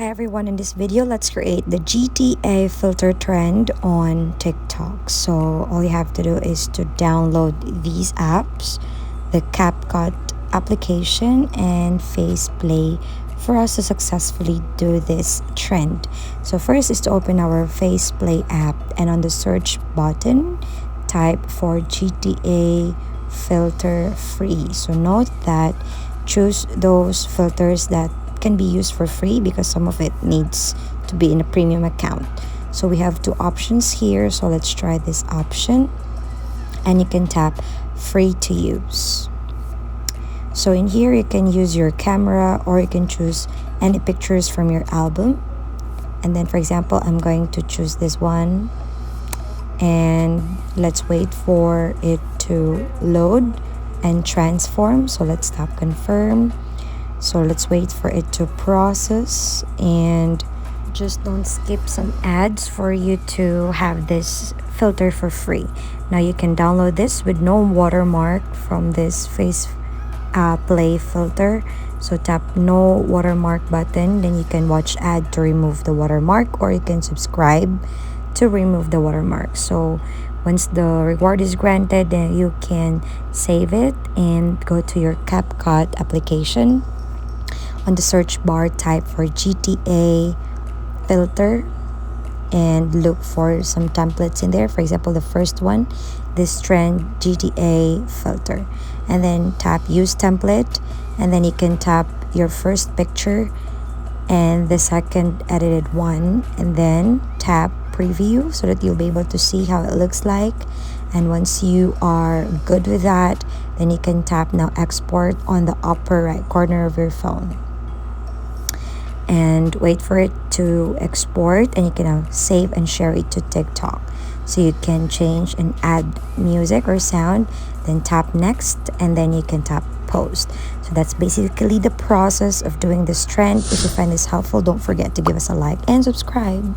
Hi everyone, in this video let's create the GTA filter trend on TikTok. So all you have to do is to download these apps, the CapCut application and FacePlay, for us to successfully do this trend. So first is to open our FacePlay app, and on the search button type for GTA filter free. So note that choose those filters that can be used for free because some of it needs to be in a premium account. So we have two options here, so let's try this option, and you can tap free to use. So in here you can use your camera, or you can choose any pictures from your album. And then for example, I'm going to choose this one, and let's wait for it to load and transform. So let's tap confirm. So let's wait for it to process, and just don't skip some ads for you to have this filter for free. Now you can download this with no watermark from this FacePlay filter. So tap no watermark button, then you can watch ad to remove the watermark, or you can subscribe to remove the watermark. So once the reward is granted, then you can save it and go to your CapCut application. On the search bar, type for GTA filter and look for some templates in there. For example, the first one, this trend GTA filter, and then tap use template, and then you can tap your first picture and the second edited one, and then tap preview so that you'll be able to see how it looks like. And once you are good with that, then you can tap now export on the upper right corner of your phone and wait for it to export, and you can now save and share it to TikTok. So you can change and add music or sound, then tap next, and then you can tap post. So that's basically the process of doing this trend. If you find this helpful, don't forget to give us a like and subscribe.